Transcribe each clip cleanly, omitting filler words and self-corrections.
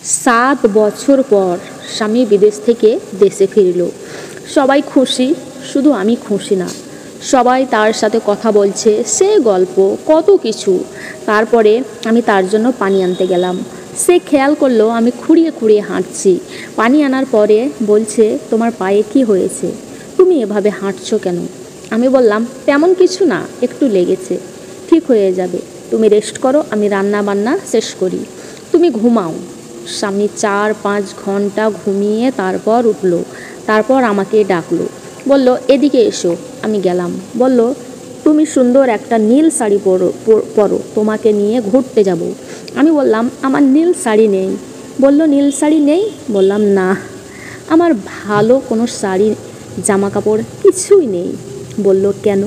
7 বছর পর স্বামী বিদেশ থেকে দেশে ফিরল। সবাই খুশি, শুধু আমি খুশি না। সবাই তার সাথে কথা বলছে, সে গল্প কত কিছু। তারপরে আমি তার জন্য পানি আনতে গেলাম। সে খেয়াল করলো আমি খুঁড়িয়ে খুঁড়িয়ে হাঁটছি। পানি আনার পরে বলছে, তোমার পায়ে কি হয়েছে, তুমি এভাবে হাঁটছো কেন? আমি বললাম, তেমন কিছু না, একটু লেগেছে, ঠিক হয়ে যাবে, তুমি রেস্ট করো, আমি রান্না বান্না শেষ করি, তুমি ঘুমাও। স্বামী 4-5 ঘন্টা ঘুমিয়ে তারপর উঠলো। তারপর আমাকে ডাকলো, বলল, এদিকে এসো। আমি গেলাম। বলল, তুমি সুন্দর একটা নীল শাড়ি পরো, তোমাকে নিয়ে ঘুরতে যাব। আমি বললাম, আমার নীল শাড়ি নেই। বলল, নীল শাড়ি নেই? বললাম, না, আমার ভালো কোনো শাড়ি জামা কাপড় কিছুই নেই। বলল, কেন?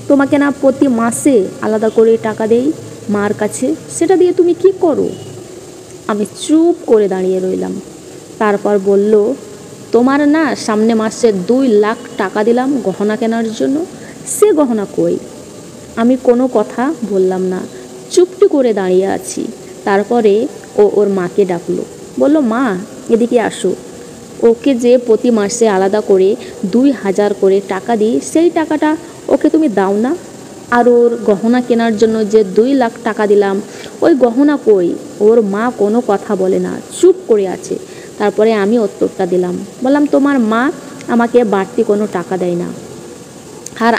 তোমাকে না প্রতি মাসে আলাদা করে টাকা দেই মার কাছে, সেটা দিয়ে তুমি কি করো? আমি চুপ করে দাঁড়িয়ে রইলাম। তারপর বলল, তোমার না সামনে মাসে 2 লাখ টাকা দিলাম গহনা কেনার জন্য, সে গহনা কই? আমি কোনো কথা বললাম না, চুপটি করে দাঁড়িয়ে আছি। তারপরে ও ওর মাকে ডাকলো, বলল, মা এদিকে আসো। ওকে যে প্রতি মাসে আলাদা করে 2000 করে টাকা দিই, সেই টাকাটা ওকে তুমি দাও না? আর ওর গহনা কেনার জন্য যে 2 লাখ টাকা দিলাম, ওই গহনা কই? ওর মা কোনো কথা বলে না, চুপ করে আছে। তারপরে আমি উত্তরটা দিলাম, বললাম, তোমার মা আমাকে বাড়তি কোনো টাকা দেয় না, আর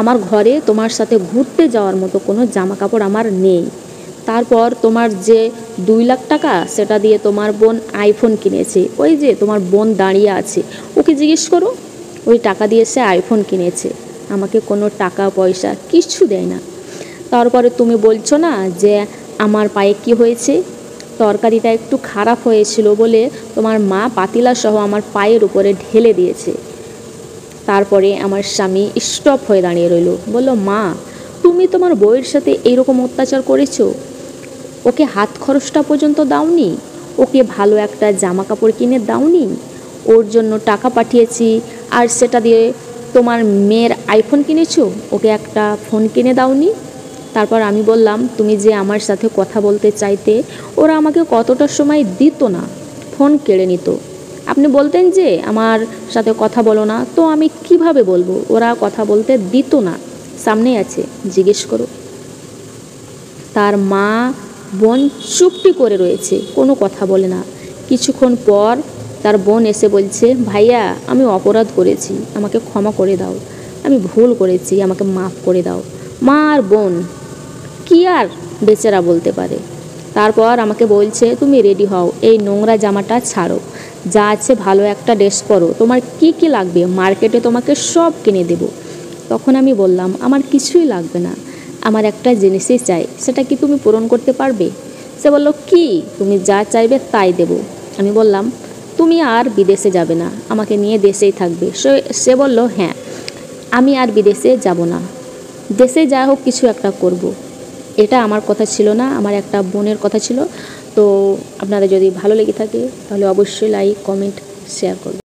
আমার ঘরে তোমার সাথে ঘুরতে যাওয়ার মতো কোনো জামা কাপড় আমার নেই। তারপর তোমার যে 2 লাখ টাকা, সেটা দিয়ে তোমার বোন আইফোন কিনেছে। ওই যে তোমার বোন দাঁড়িয়ে আছে, ওকে জিজ্ঞেস করো, ওই টাকা দিয়ে সে আইফোন কিনেছে, আমাকে কোনো টাকা পয়সা কিছু দেয় না। তারপরে তুমি বলছো না যে আমার পায়ে কি হয়েছে? তরকারিটা একটু খারাপ হয়েছিল বলে তোমার মা পাতিলা সহ আমার পায়ের উপরে ঢেলে দিয়েছে। তারপরে আমার স্বামী স্টপ হয়ে দাঁড়িয়ে রইল। বলল, মা তুমি তোমার বউয়ের সাথে এইরকম অত্যাচার করেছো? ওকে হাত খরচটা পর্যন্ত দাওনি? ওকে ভালো একটা জামা কাপড় কিনে দাওনি? ওর জন্য টাকা পাঠিয়েছি, আর সেটা দিয়ে তোমার মেয়ের আইফোন কিনেছো, ওকে একটা ফোন কিনে দাওনি? তারপর আমি বললাম, তুমি যে আমার সাথে কথা বলতে চাইতে, ওরা আমাকে কতটা সময় দিত না, ফোন কেড়ে নিত। আপনি বলতেন যে আমার সাথে কথা বলো না, তো আমি কিভাবে বলবো? ওরা কথা বলতে দিত না, সামনে আছে, জিজ্ঞেস করো। তার মা বোন চুপটি করে রয়েছে, কোনো কথা বলে না। কিছুক্ষণ পর তার বোন এসে বলছে, ভাইয়া আমি অপরাধ করেছি, আমাকে ক্ষমা করে দাও, আমি ভুল করেছি, আমাকে মাফ করে দাও। মা আর বোন কি আর বেচারা বলতে পারে। তারপর আমাকে বলছে, তুমি রেডি হও, এই নোংরা জামাটা ছাড়ো, যা আছে ভালো একটা ড্রেস পরো, তোমার কি কি লাগবে মার্কেটে তোমাকে সব কিনে দেব। তখন আমি বললাম, আমার কিছুই লাগবে না, আমার একটা জিনিসই চাই, সেটা কি তুমি পূরণ করতে পারবে? সে বলল, কি? তুমি যা চাইবে তাই দেব। আমি বললাম, তুমি আর বিদেশে যাবে না, আমাকে নিয়ে দেশেই থাকবে? সে বলল, হ্যাঁ, আমি আর বিদেশে যাব না, দেশে যা হোক কিছু একটা করব। এটা আমার কথা ছিল না, আমার একটা বোনের কথা ছিল। তো আপনাদের যদি ভালো লেগে থাকে তাহলে অবশ্যই লাইক, কমেন্ট, শেয়ার করবেন।